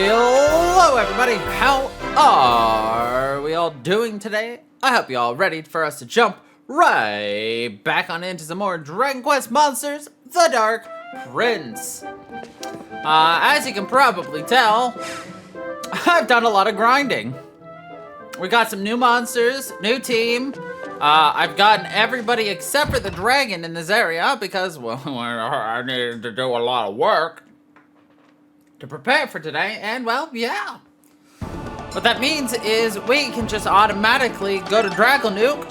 Hello everybody, how are we all doing today? I hope you all ready for us to jump right back on into some more Dragon Quest Monsters, The Dark Prince. As you can probably tell, I've done a lot of grinding. We got some new monsters, new team. I've gotten everybody except for the dragon in this area because, well, I needed to do a lot of work to prepare for today, and well, yeah. What that means is we can just automatically go to Dragonuke,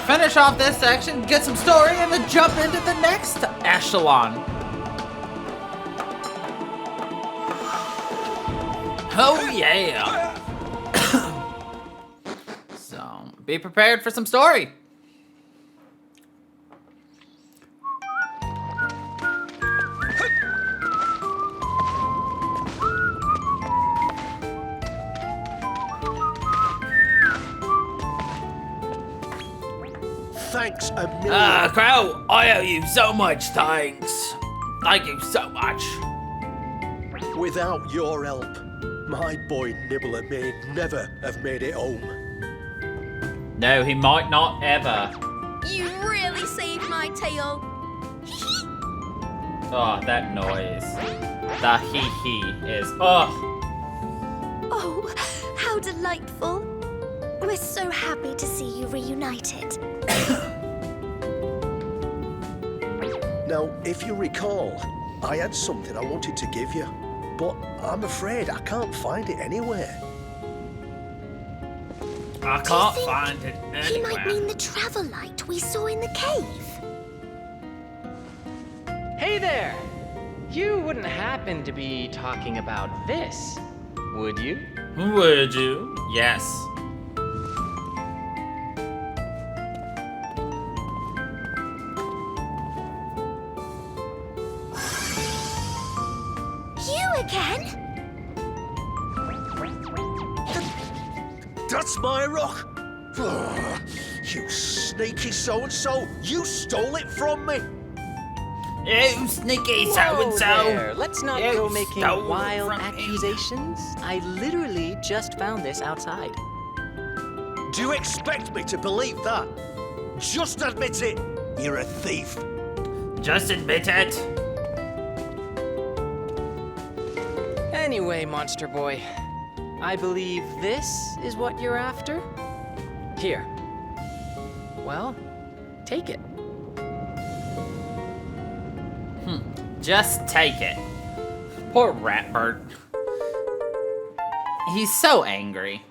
finish off this section, get some story, and then jump into the next echelon. Oh yeah! So, be prepared for some story. Thanks a million. Crow, I owe you so much thanks. Thank you so much. Without your help, my boy Nibbler may never have made it home. No, he might not ever. You really saved my tail. Oh, that noise. The hee-hee is, oh, how delightful. We're so happy to see you reunited. Now, if you recall, I had something I wanted to give you, but I'm afraid I can't find it anywhere. I can't find it He might anywhere. mean the travel light we saw in the cave. Hey there! You wouldn't happen to be talking about this, would you? Would you? Yes. You again? That's my rock! You sneaky so-and-so! You stole it from me! You sneaky Whoa so-and-so. there. Let's not You go making stole it wild from me. accusations. I literally just found this outside. Do you expect me to believe that? Just admit it! You're a thief! Just admit it. Anyway, Monster Boy, I believe this is what you're after? Here. Well, take it. Just take it. Poor Ratbird. He's so angry.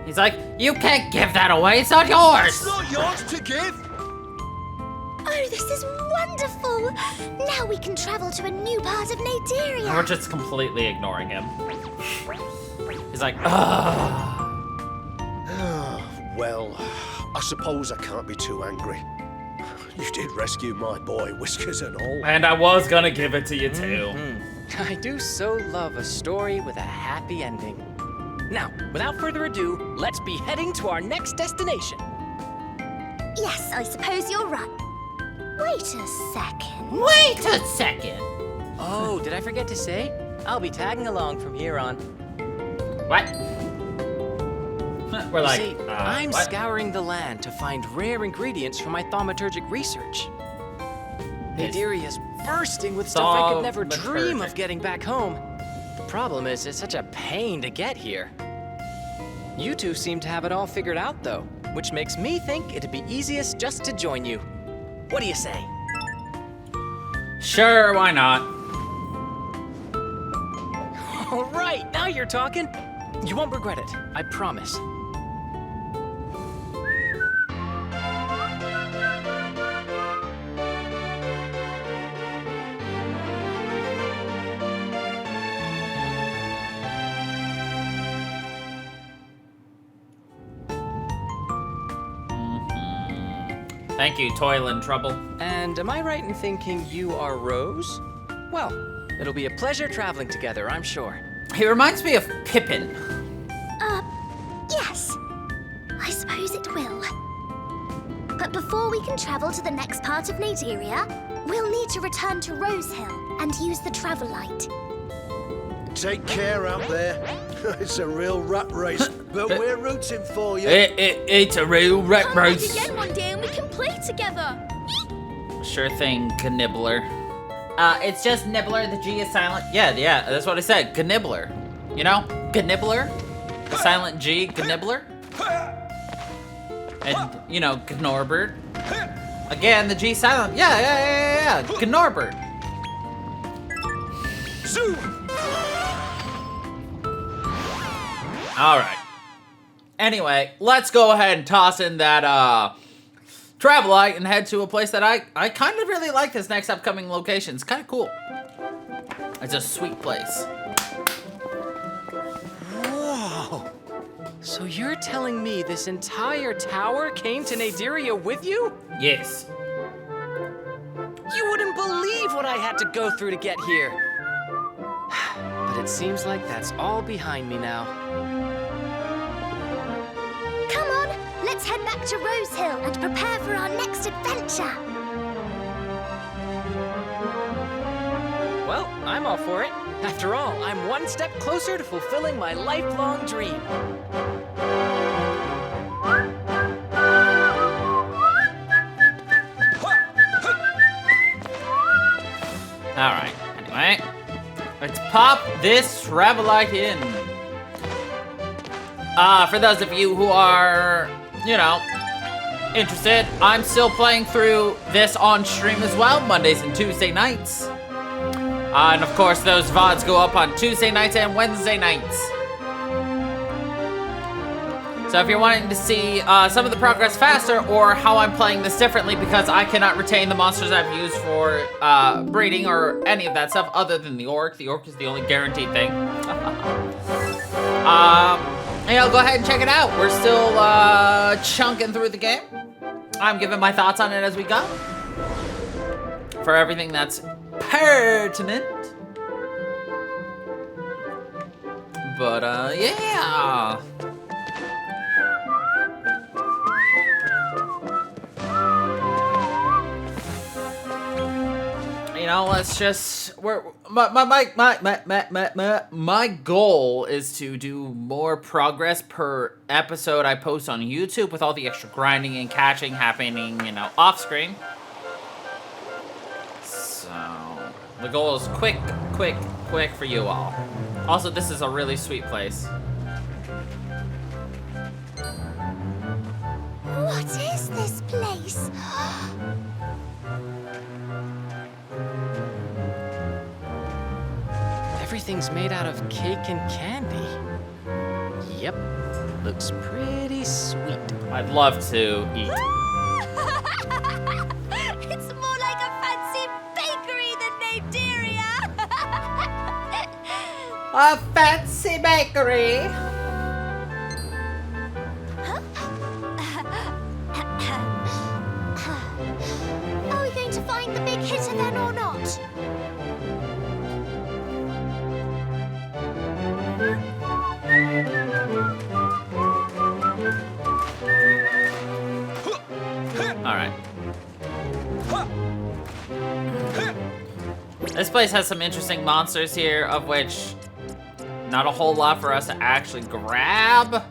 He's like, you can't give that away, it's not yours! It's not yours to give! Oh, this is wonderful. Now we can travel to a new part of Naderia. And we're just completely ignoring him. He's like, ugh. Well, I suppose I can't be too angry. You did rescue my boy, Whiskers and all. And I was gonna give it to you too. I do so love a story with a happy ending. Now, without further ado, let's be heading to our next destination. Yes, I suppose you're right. Wait a second. Wait a second. Oh, did I forget to say? I'll be tagging along from here on. What? We're like, See, I'm what? scouring the land to find rare ingredients for my thaumaturgic research. Naderia's bursting with stuff I could never dream Thaumaturgic. of getting back home. The problem is, it's such a pain to get here. You two seem to have it all figured out, though, which makes me think it'd be easiest just to join you. What do you say? Sure, why not? All right, now you're talking. You won't regret it, I promise. Thank you, Toil and Trouble. And am I right in thinking you are Rose? Well, it'll be a pleasure traveling together, I'm sure. He reminds me of Pippin. Yes. I suppose it will. But before we can travel to the next part of Naderia, we'll need to return to Rose Hill and use the travel light. Take care out there. It's a real rat race, but we're rooting for you. It's a real rat Come back race. again one day and we can play together. Sure thing, Gnibbler. It's just Nibbler, the G is silent. Yeah, that's what I said, Gnibbler. You know, Gnibbler, the silent G, Gnibbler. And, you know, Gnorbert. Again, the G silent. Yeah, Gnorbert. Zoom! Alright. Anyway, let's go ahead and toss in that, travel light and head to a place that I kind of really like. This next upcoming location. It's kind of cool. It's a sweet place. Whoa! So you're telling me this entire tower came to Naderia with you? Yes. You wouldn't believe what I had to go through to get here. But it seems like that's all behind me now. Come on, let's head back to Rose Hill and prepare for our next adventure. Well, I'm all for it. After all, I'm one step closer to fulfilling my lifelong dream. Alright, anyway. Let's pop this travel light in. For those of you who are, you know, interested, I'm still playing through this on stream as well, Mondays and Tuesday nights. And of course, those VODs go up on Tuesday nights and Wednesday nights. So if you're wanting to see some of the progress faster or how I'm playing this differently because I cannot retain the monsters I've used for breeding or any of that stuff other than the orc is the only guaranteed thing. Yeah, go ahead and check it out. We're still chunking through the game. I'm giving my thoughts on it as we go. For everything that's pertinent. But, yeah. You know, let's just, my goal is to do more progress per episode I post on YouTube with all the extra grinding and catching happening, you know, off screen. So, the goal is quick for you all. Also, this is a really sweet place. What is this place? Everything's made out of cake and candy. Yep, looks pretty sweet. I'd love to eat. It's more like a fancy bakery than Naderia. A fancy bakery. Are we going to find the big hitter then or not? Alright. This place has some interesting monsters here, of which not a whole lot for us to actually grab.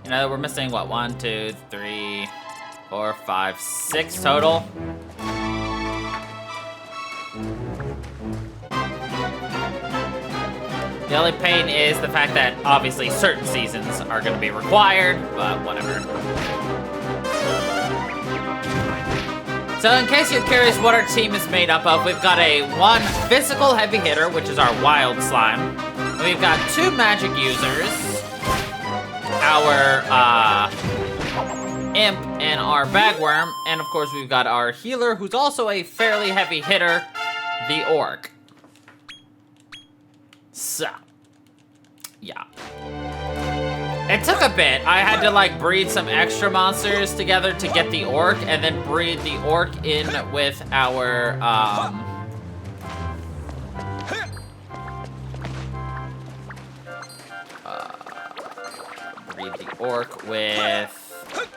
You know, we're missing, what, 1, 2, 3, 4, 5, 6 total. The only pain is the fact that obviously certain seasons are going to be required, but whatever. So in case you're curious what our team is made up of, we've got a 1 physical heavy hitter, which is our wild slime. We've got 2 magic users, our imp and our bagworm, and of course we've got our healer, who's also a fairly heavy hitter, the orc. So, yeah. It took a bit. I had to like breed some extra monsters together to get the orc, and then breed the orc in with our, breed the orc with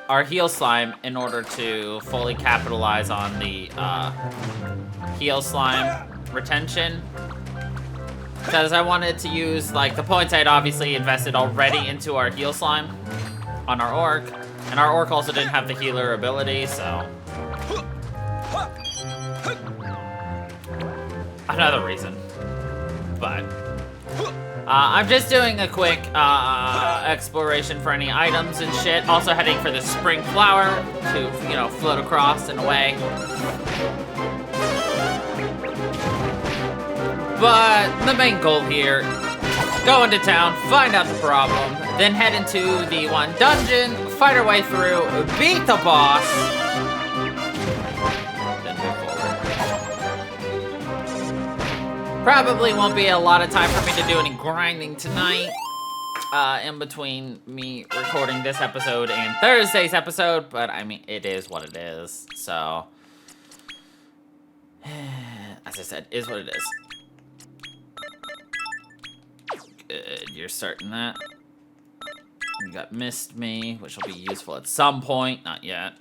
our heal slime in order to fully capitalize on the heal slime retention. Because I wanted to use like the points I had obviously invested already into our heal slime on our orc. And our orc also didn't have the healer ability, so... another reason. But... I'm just doing a quick exploration for any items and shit. Also heading for the spring flower to, you know, float across and away. But the main goal here, go into town, find out the problem, then head into the one dungeon, fight our way through, beat the boss, then move forward. Probably won't be a lot of time for me to do any grinding tonight, in between me recording this episode and Thursday's episode, but I mean, it is what it is, so, as I said, is what it is. Good, you're starting that. You got Missed Me, which will be useful at some point. Not yet.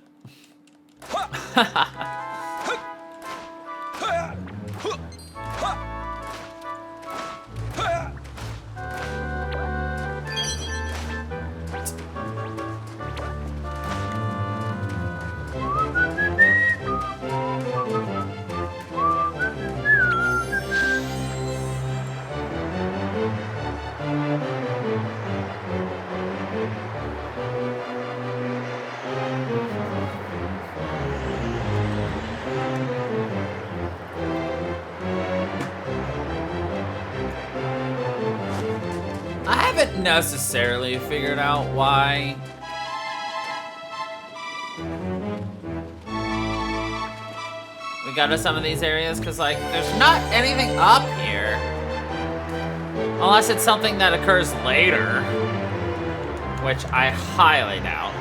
Haven't necessarily figured out why we got to some of these areas, because like there's not anything up here unless it's something that occurs later, which I highly doubt.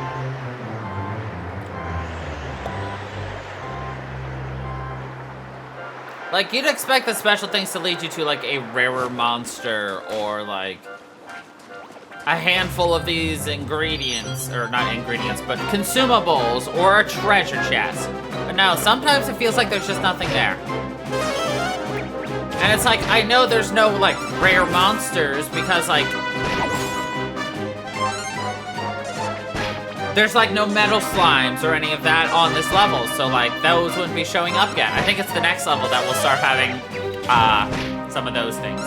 Like you'd expect the special things to lead you to like a rarer monster or like a handful of these ingredients, or not ingredients, but consumables, or a treasure chest. But no, sometimes it feels like there's just nothing there. And it's like, I know there's no, like, rare monsters, because, like, there's, like, no metal slimes or any of that on this level, so, like, those wouldn't be showing up yet. I think it's the next level that we'll start having, some of those things.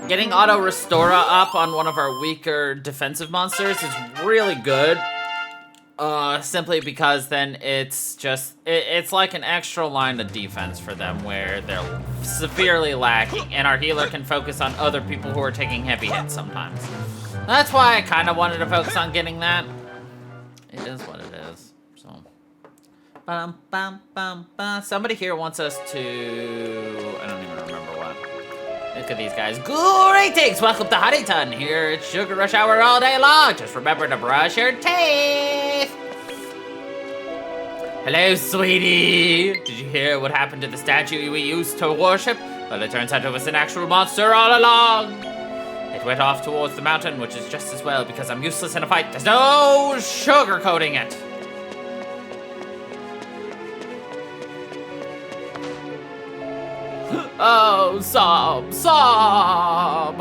Getting Auto Restora up on one of our weaker defensive monsters is really good. Simply because then it's just, it's like an extra line of defense for them where they're severely lacking, and our healer can focus on other people who are taking heavy hits sometimes. That's why I kind of wanted to focus on getting that. It is what it is, so. Somebody here wants us to, I don't even remember what. Look at these guys. Greetings! Welcome to Honeyton. Here it's Sugar Rush Hour all day long. Just remember to brush your teeth. Hello, sweetie. Did you hear what happened to the statue we used to worship? Well, it turns out it was an actual monster all along. It went off towards the mountain, which is just as well because I'm useless in a fight. There's no sugarcoating it. Oh, sob, sob!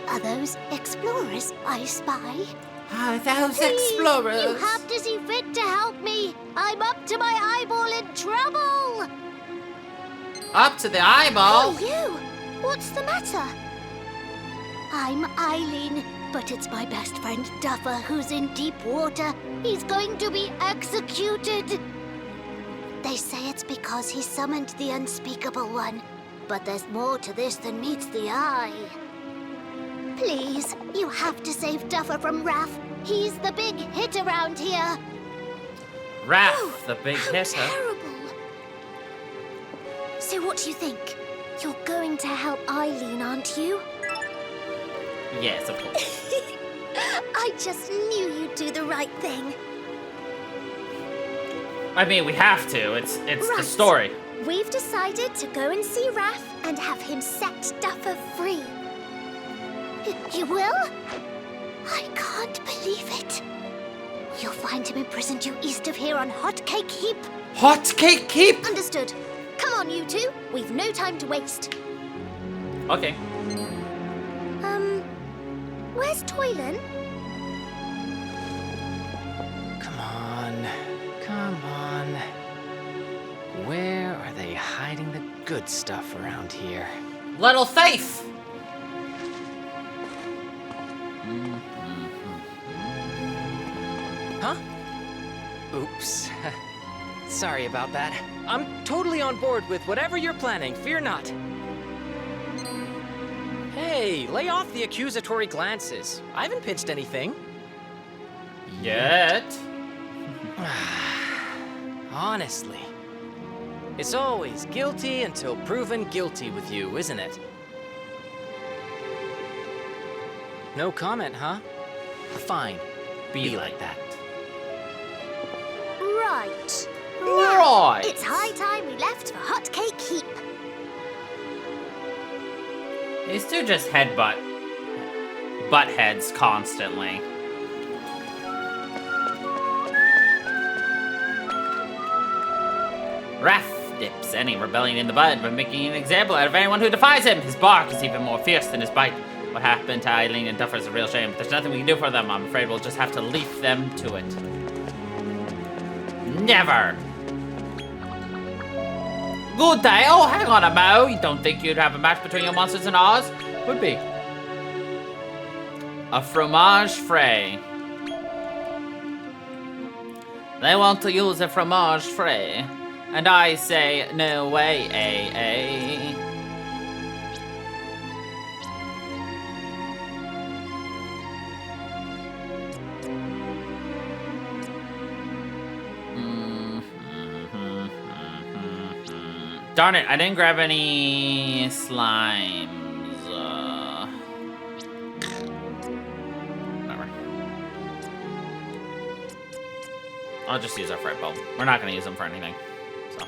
Are those explorers I spy? Are those explorers? You have to see fit to help me. I'm up to my eyeball in trouble. Up to the eyeball? Oh, you! What's the matter? I'm Eileen, but it's my best friend Duffer who's in deep water. He's going to be executed. They say it's because he summoned the unspeakable one, but there's more to this than meets the eye. Please, you have to save Duffer from Raph. He's the big hit around here. Raph, the big hitter. Terrible. So what do you think? You're going to help Eileen, aren't you? Yes, of course. I just knew you'd do the right thing. I mean, we have to. It's the Right. story. We've decided to go and see Raph and have him set Duffer free. You will? I can't believe it. You'll find him imprisoned due east of here on Hot Cake Heap. Hot Cake Keep? Understood. Come on, you two. We've no time to waste. Okay. Where's Toylan? Come on. Come on. Where are they hiding the good stuff around here? Little Faith! Huh? Oops. Sorry about that. I'm totally on board with whatever you're planning, fear not. Hey, lay off the accusatory glances. I haven't pitched anything. Yet. Honestly. It's always guilty until proven guilty with you, isn't it? No comment, huh? Fine. Be like that. Right. Right. It's high time we left for Hot Cake Heap. These two just headbutt heads constantly. Raph dips any rebellion in the bud by making an example out of anyone who defies him. His bark is even more fierce than his bite. What happened to Eileen and Duffer is a real shame. But there's nothing we can do for them. I'm afraid we'll just have to leave them to it. Never. Good day. Oh, hang on a mo. You don't think you'd have a match between your monsters and ours? Would be. A fromage frais. They want to use a fromage frais. And I say, no way, eh? Darn it, I didn't grab any slimes. Whatever. I'll just use our fright bulb. We're not gonna use them for anything. So.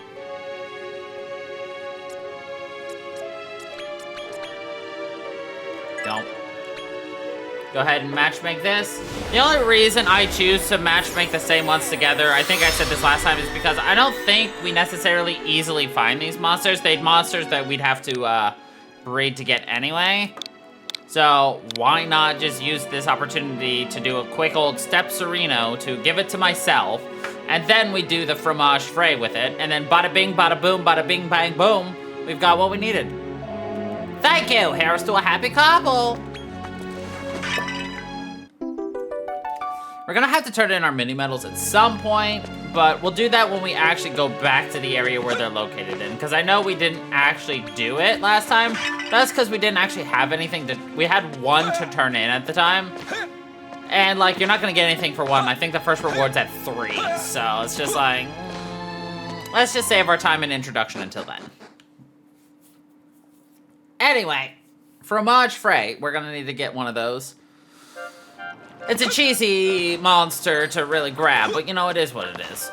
Don't. Go ahead and matchmake this. The only reason I choose to matchmake the same ones together, I think I said this last time, is because I don't think we necessarily easily find these monsters. They're monsters that we'd have to breed to get anyway. So why not just use this opportunity to do a quick old Step Sereno to give it to myself, and then we do the fromage frais with it, and then bada bing, bada boom, bada bing, bang, boom, we've got what we needed. Thank you, here's to a happy couple. We're gonna have to turn in our mini medals at some point, but we'll do that when we actually go back to the area where they're located in, because I know we didn't actually do it last time. That's because we didn't actually have anything to, we had one to turn in at the time. And like, you're not gonna get anything for one. I think the first reward's at 3, so it's just like, let's just save our time and introduction until then. Anyway, fromage frais, we're gonna need to get one of those. It's a cheesy monster to really grab, but you know, it is what it is.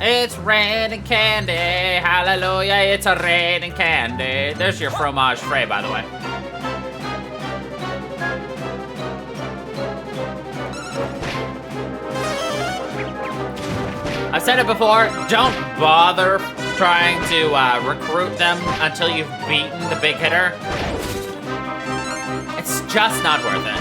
It's raining candy, hallelujah, it's a raining candy. There's your fromage frais, by the way. I've said it before, don't bother trying to recruit them until you've beaten the big hitter. It's just not worth it.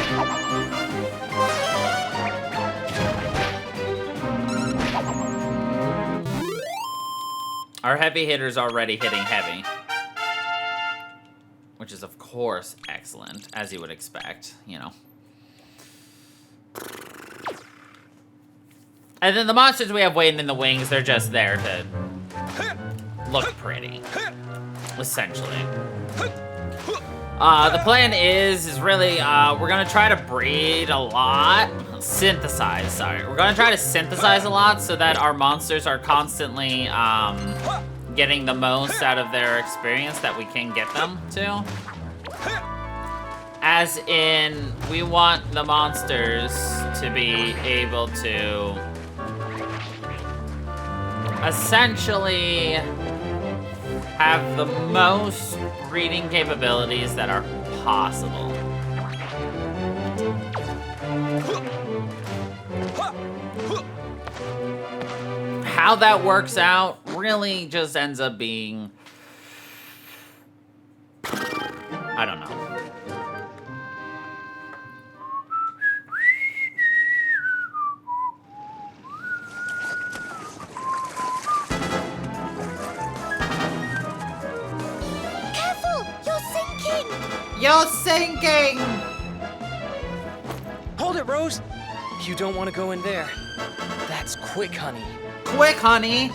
Our heavy hitter's already hitting heavy. Which is, of course, excellent, as you would expect, you know. And then the monsters we have waiting in the wings, they're just there to look pretty, essentially. The plan is really, we're gonna try to breed a lot, synthesize, sorry. We're gonna try to synthesize a lot so that our monsters are constantly, getting the most out of their experience that we can get them to. As in, we want the monsters to be able to essentially have the most breeding capabilities that are possible. How that works out really just ends up being, I don't know. Careful! You're sinking! You're sinking! Hold it, Rose! You don't want to go in there. That's quick, honey. Quick, honey!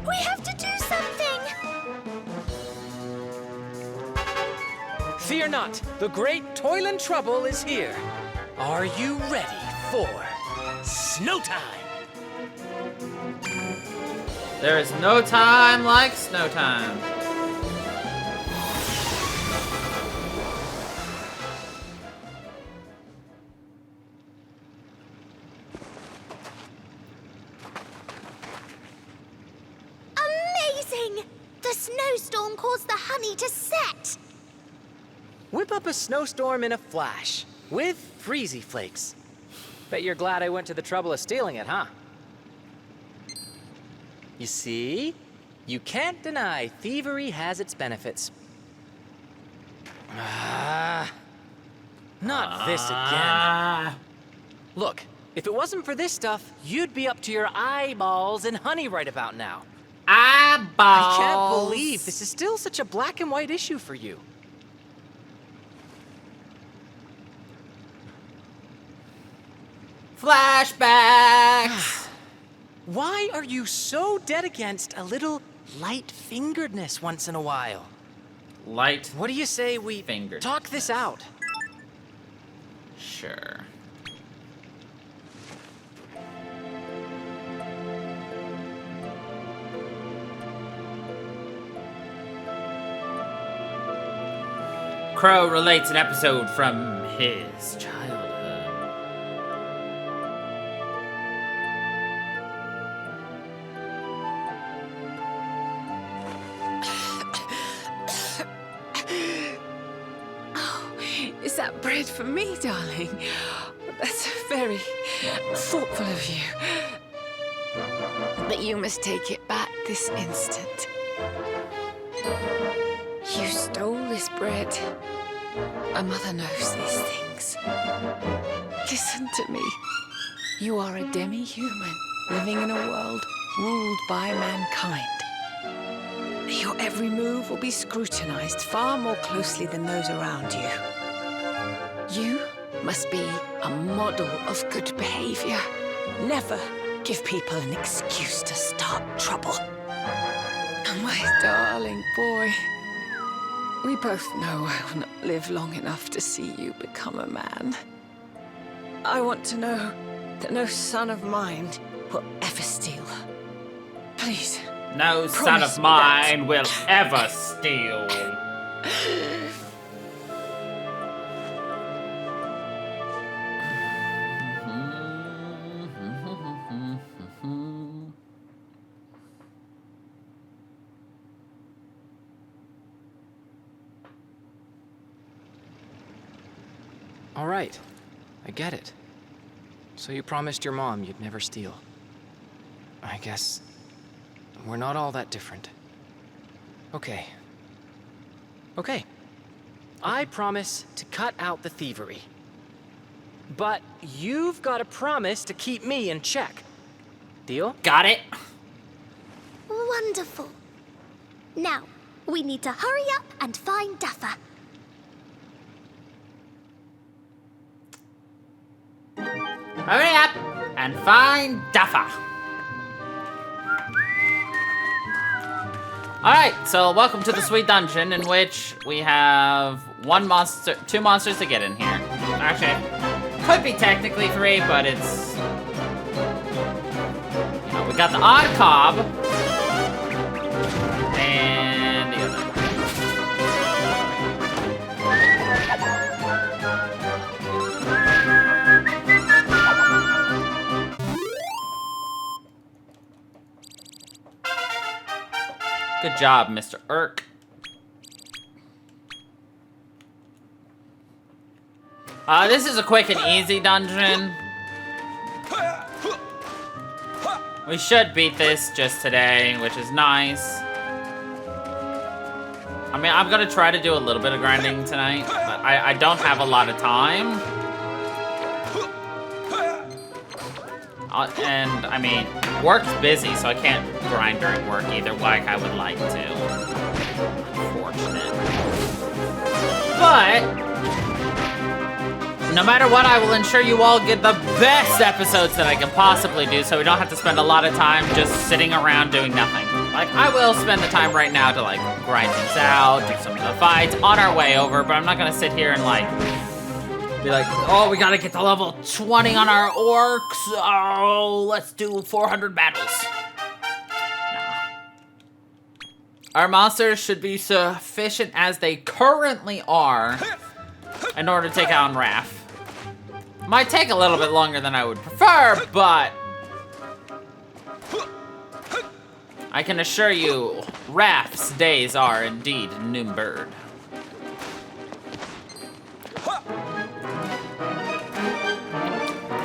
We have to do something! Fear not, the great toil and trouble is here. Are you ready for snow time? There is no time like snow time. Amazing! The snowstorm caused the honey to set! Whip up a snowstorm in a flash, with freezy flakes. Bet you're glad I went to the trouble of stealing it, huh? You see? You can't deny thievery has its benefits. Not this again. Look, if it wasn't for this stuff, you'd be up to your eyeballs in honey right about now. Eyeballs. I can't believe this is still such a black and white issue for you. Flashbacks. Why are you so dead against a little light-fingeredness once in a while? Light. What do you say we Fingered. talk this out? Sure. Crow relates an episode from his childhood. Is that bread for me, darling? That's very thoughtful of you. But you must take it back this instant. You stole this bread. My mother knows these things. Listen to me. You are a demi-human living in a world ruled by mankind. Your every move will be scrutinized far more closely than those around you. You must be a model of good behavior. Never give people an excuse to start trouble. My darling boy, we both know I will not live long enough to see you become a man. I want to know that no son of mine will ever steal. Please. No son Promise of me mine will ever steal. All right, I get it. So you promised your mom you'd never steal. I guess we're not all that different. Okay. Okay. I promise to cut out the thievery. But you've got to promise to keep me in check. Deal? Got it? Wonderful. Now, we need to hurry up and find Duffer. Hurry up and find Duffer. Alright, so welcome to the sweet dungeon in which we have two monsters to get in here. Actually, could be technically 3, but it's... You know, we got the odd cob. And the other. Good job, Mr. Urk. This is a quick and easy dungeon. We should beat this just today, which is nice. I mean, I'm gonna try to do a little bit of grinding tonight, but I don't have a lot of time. And, I mean, work's busy, so I can't grind during work either, like I would like to. Unfortunate. But, no matter what, I will ensure you all get the best episodes that I can possibly do, so we don't have to spend a lot of time just sitting around doing nothing. Like, I will spend the time right now to, like, grind things out, do some of the fights on our way over, but I'm not gonna sit here and, like, be like, oh, we gotta get to level 20 on our orcs. Oh, let's do 400 battles. Nah. Our monsters should be sufficient as they currently are in order to take out Giraffe. Might take a little bit longer than I would prefer, but I can assure you, Giraffe's days are indeed numbered.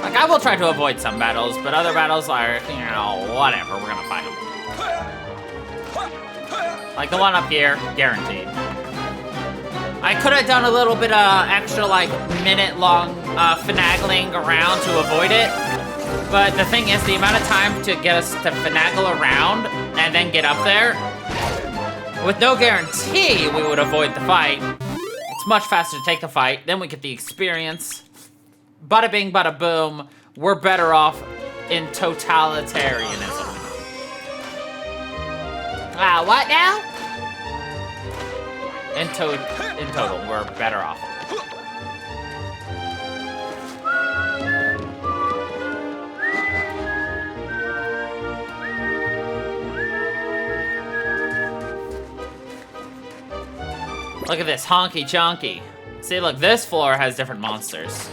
Like, I will try to avoid some battles, but other battles are, you know, whatever, we're gonna fight them. Like the one up here, guaranteed. I could have done a little bit of extra, like, minute-long finagling around to avoid it, but the thing is, the amount of time to get us to finagle around and then get up there, with no guarantee we would avoid the fight. It's much faster to take the fight, then we get the experience. Bada bing, bada boom, we're better off in totalitarianism. What now? In total, we're better off. Look at this, honky chonky. See, look, this floor has different monsters.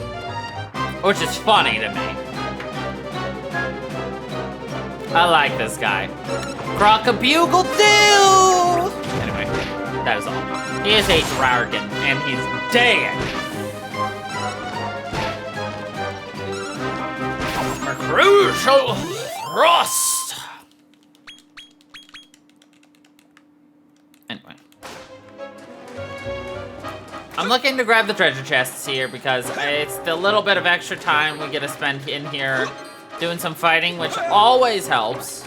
Which is funny to me. I like this guy. Crocobugle-doo! Anyway, that is all. He is a dragon, and he's dead. A crucial thrust. Anyway. I'm looking to grab the treasure chests here because it's the little bit of extra time we get to spend in here doing some fighting, which always helps.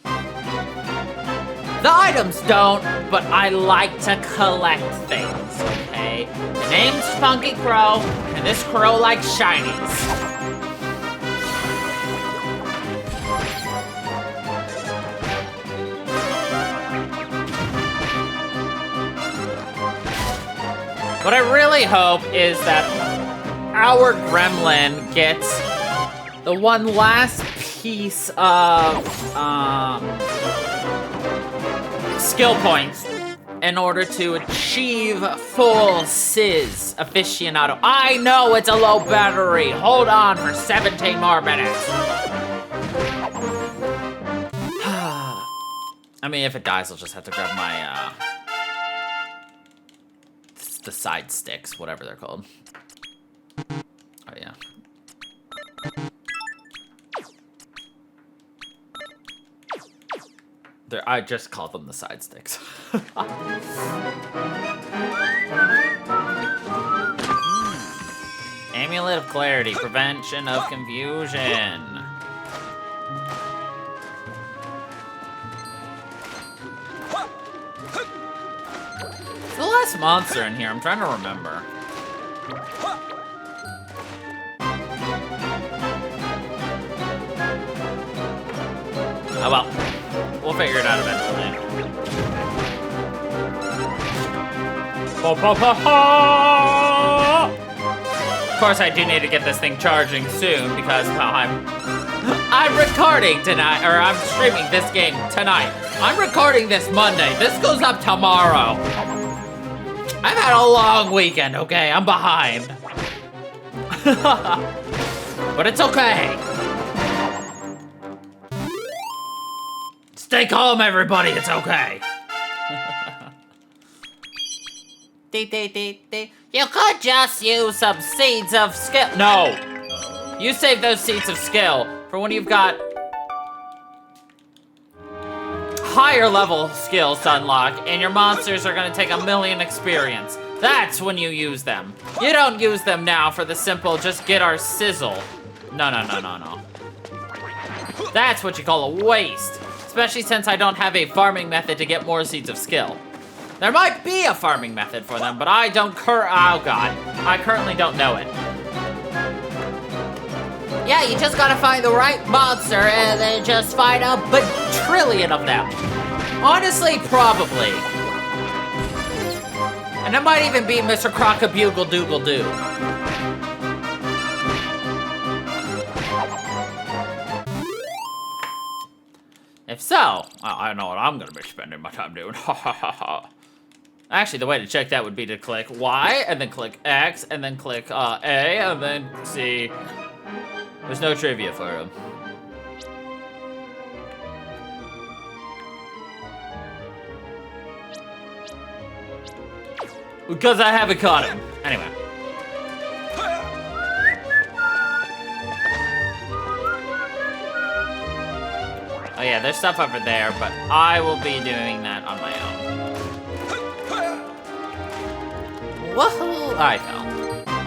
The items don't, but I like to collect things, okay? The name's Funky Crow, and this crow likes shinies. What I really hope is that our gremlin gets the one last piece of skill points in order to achieve full Sizz aficionado. I know it's a low battery. Hold on for 17 more minutes. I mean, if it dies, I'll just have to grab my the side sticks, whatever they're called. Oh yeah. I just call them the side sticks. Amulet of Clarity, prevention of confusion. The last monster in here, I'm trying to remember. Oh well, we'll figure it out eventually. Of course, I do need to get this thing charging soon because, well, I'm recording tonight, or I'm streaming this game tonight. I'm recording this Monday. This goes up tomorrow. I've had a long weekend, okay? I'm behind. But it's okay. Stay calm, everybody. It's okay. You could just use some seeds of skill. No! You save those seeds of skill for when you've got higher level skills to unlock and your monsters are gonna take 1,000,000 experience. That's when you use them. You don't use them now for the simple just get our sizzle. No. That's what you call a waste. Especially since I don't have a farming method to get more seeds of skill. There might be a farming method for them, but I don't oh god. I currently don't know it. Yeah, you just gotta find the right monster and then just find a bajillion of them. Honestly, probably. And it might even be Mr. Crocobugle-Doogle-Doo. If so, I know what I'm gonna be spending my time doing. Actually, the way to check that would be to click Y, and then click X, and then click A, and then C. There's no trivia for him. Because I haven't caught him. Anyway. Oh yeah, there's stuff over there, but I will be doing that on my own. Woohoo! I fell.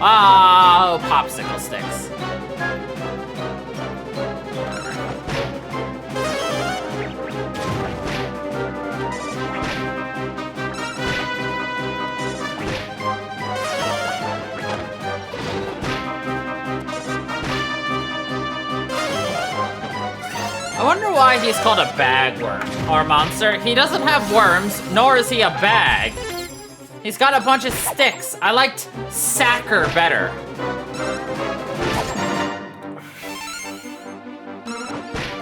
Oh, popsicle sticks. I wonder why he's called a bagworm, or monster. He doesn't have worms, nor is he a bag. He's got a bunch of sticks. I liked Sacker better.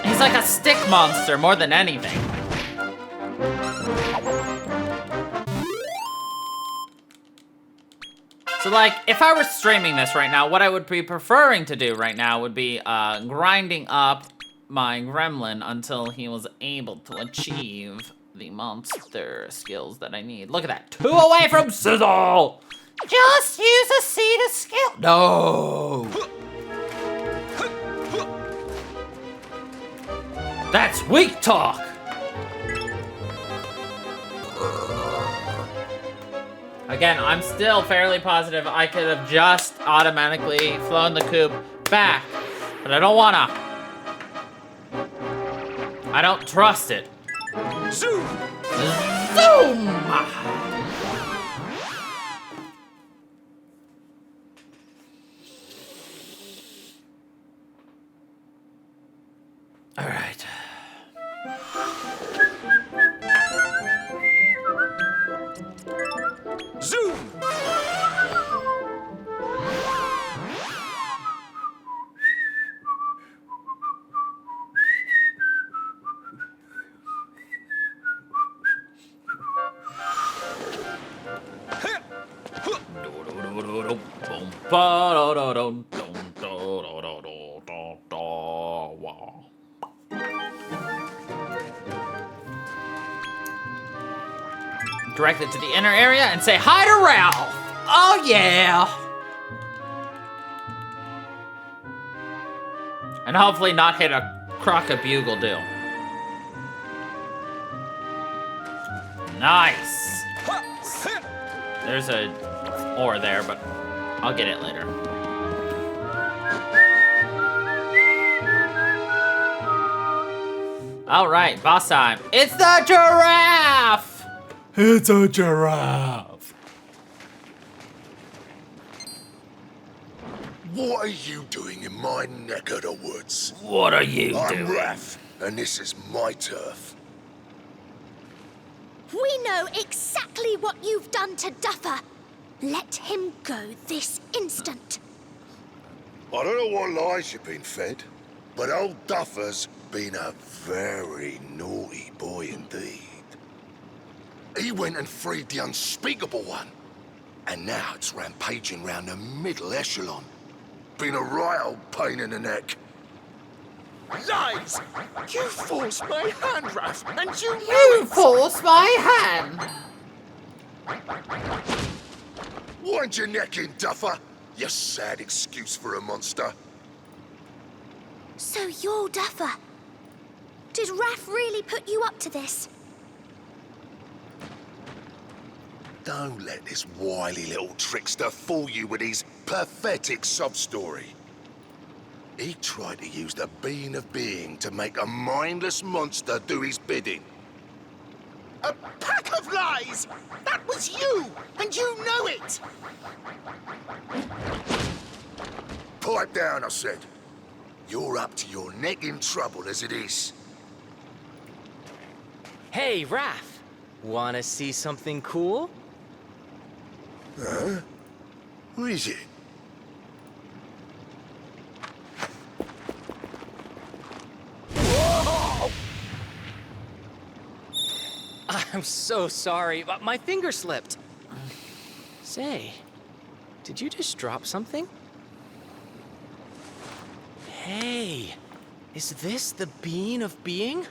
He's like a stick monster more than anything. So like, if I were streaming this right now, what I would be preferring to do right now would be grinding up my gremlin until he was able to achieve the monster skills that I need. Look at that, 2 away from sizzle! Just use a seed of skill. No! That's weak talk! Again, I'm still fairly positive I could have just automatically flown the coop back, but I don't wanna. I don't trust it. Zoom! Zoom! All right. Zoom! Direct it to the inner area and say hi to Ralph. Oh yeah. And hopefully not hit a Crocobugle-Doo. Nice. There's a ore there, but I'll get it later. All right, boss time. It's the giraffe. It's a giraffe. What are you doing in my neck of the woods? What are you I'm doing? Giraffe, and this is my turf. We know exactly what you've done to Duffer. Let him go this instant. I don't know what lies you've been fed, but old Duffer's been a very naughty boy indeed. He went and freed the unspeakable one, and now it's rampaging round the middle echelon. Been a right old pain in the neck. Lies! You forced my hand, Raph, and you know You it! forced my hand. Wind your neck in, duffer. You sad excuse for a monster. So you're Duffer. Did Raph really put you up to this? Don't let this wily little trickster fool you with his pathetic sob-story. He tried to use the being of being to make a mindless monster do his bidding. A pack of lies! That was you, and you know it! Pipe down, I said. You're up to your neck in trouble as it is. Hey, Raph. Wanna see something cool? Huh? What is it? I'm so sorry, but my finger slipped. Say, did you just drop something? Hey, is this the being of being?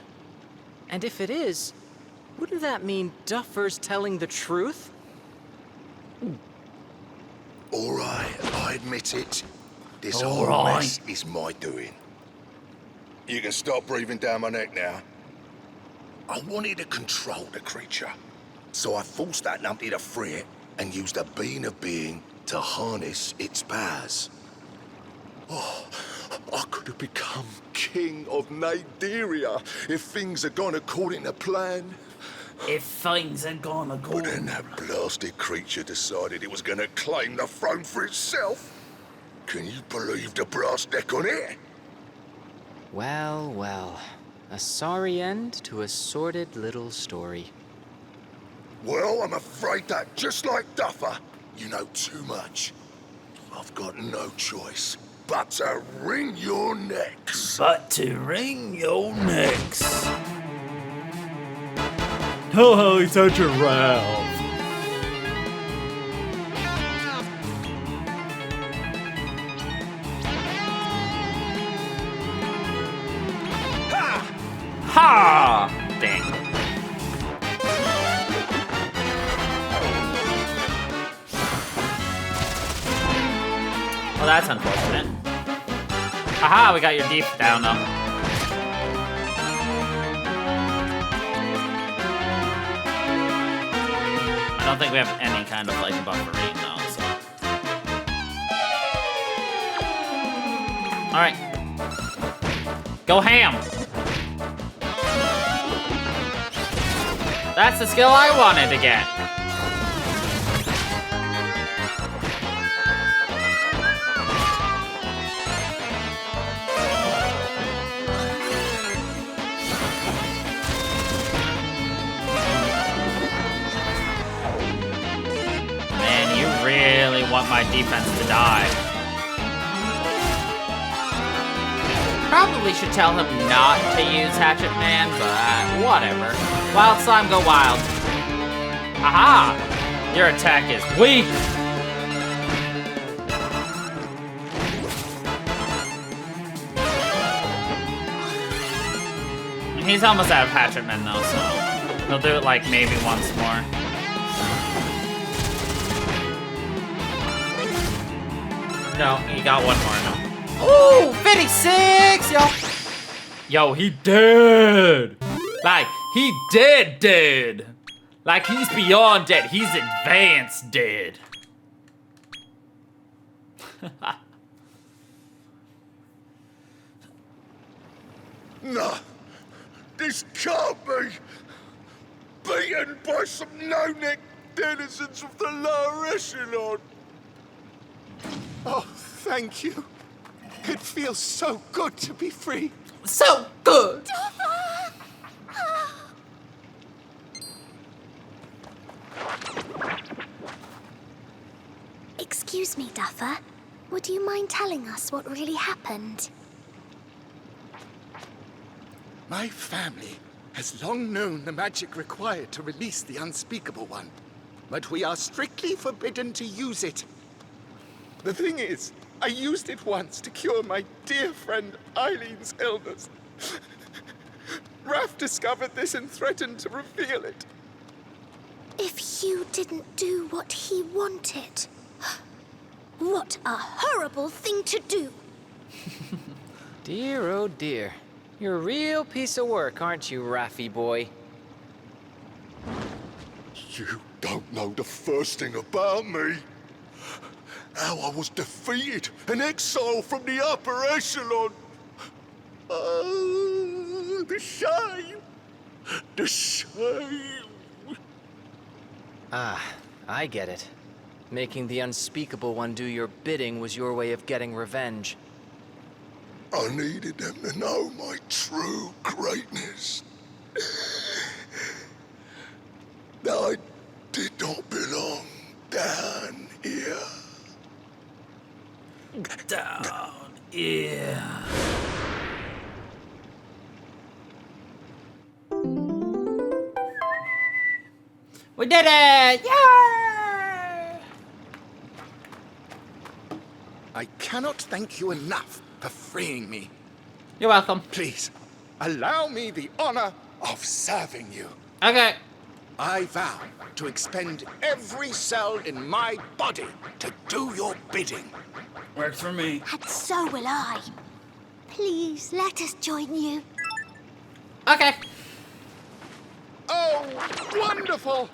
And if it is, wouldn't that mean Duffer's telling the truth? All right, I admit it. This whole mess is my doing. You can stop breathing down my neck now. I wanted to control the creature, so I forced that numpty to free it and used the being of being to harness its powers. Oh, I could have become king of Naderia if things had gone according to plan. If things had gone But according. then that blasted creature decided it was gonna claim the throne for itself. Can you believe the brass neck on it? Well, well. A sorry end to a sordid little story. Well, I'm afraid that, just like Duffer, you know too much. I've got no choice but to wring your necks. But to wring your necks. Oh, he's such a Giraffe. Ha! Dang. Well, that's unfortunate. Haha, we got your deep down though. I don't think we have any kind of like buffering though, so. Alright. Go ham! That's the skill I wanted to get. Man, you really want my defense to die. Probably should tell him not to use Hatchet Man, but whatever. Wild Slime, go wild. Aha! Your attack is weak! He's almost out of Hatchet Men though, so he'll do it like maybe once more. No, he got one more now. Ooh, 56, yo! Yo, he dead! Like, he dead. Like, he's beyond dead. He's advanced dead. No, this can't be. Beaten by some no-neck denizens of the lower echelon. Oh, thank you. It feels so good to be free. So good! Excuse me, Duffer. Would you mind telling us what really happened? My family has long known the magic required to release the unspeakable one, but we are strictly forbidden to use it. The thing is, I used it once to cure my dear friend Eileen's illness. Raph discovered this and threatened to reveal it. If you didn't do what he wanted, What a horrible thing to do! Dear, oh dear. You're a real piece of work, aren't you, Raffy boy? You don't know the first thing about me. How I was defeated and exiled from the upper echelon. Oh, the shame. The shame. Ah, I get it. Making the unspeakable one do your bidding was your way of getting revenge. I needed them to know my true greatness. That I did not belong down here. Down here. We did it! Yay! I cannot thank you enough for freeing me. You're welcome. Please, allow me the honor of serving you. Okay. I vow to expend every cell in my body to do your bidding. Works for me. And so will I. Please, let us join you. Okay. Oh, wonderful!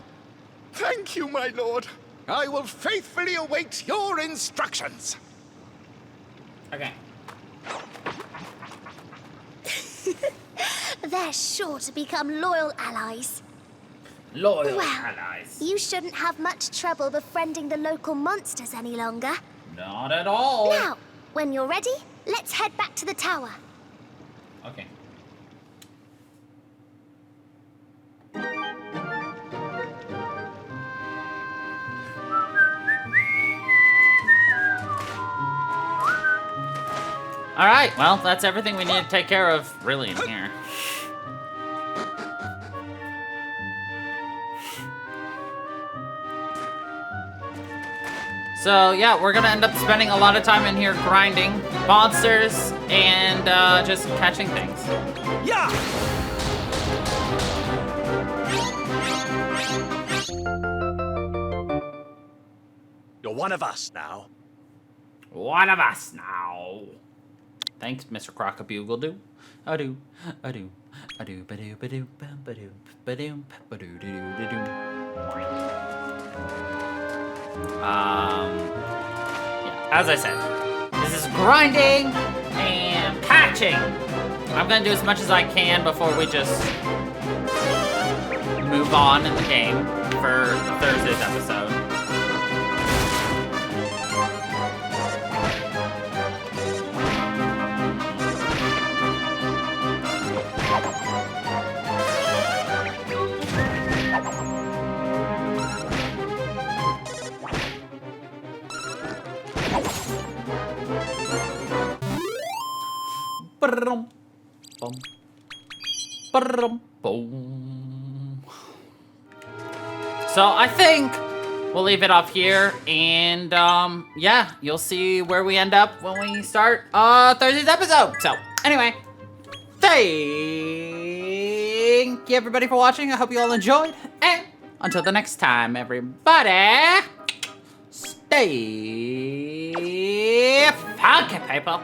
Thank you, my lord. I will faithfully await your instructions. Okay. They're sure to become loyal allies. Loyal Well, allies. you shouldn't have much trouble befriending the local monsters any longer. Not at all. Now, when you're ready, let's head back to the tower. Okay. All right, well, that's everything we need to take care of, really, in here. So, yeah, we're gonna end up spending a lot of time in here grinding monsters and just catching things. Yeah! You're one of us now. One of us now. Thanks, Mr. Crockabugle-doo. A-doo, a-doo, a-doo, ba-doo, ba-doo, ba-doo, ba-doo, ba-doo, doo-doo-doo-doo. Yeah, as I said, this is grinding and patching. I'm gonna do as much as I can before we just move on in the game for Thursday's episode. Ba-dum, bum. Ba-dum, boom. So I think we'll leave it off here, and yeah, you'll see where we end up when we start Thursday's episode. So anyway, thank you everybody for watching. I hope you all enjoyed, and until the next time, everybody, stay funky, people.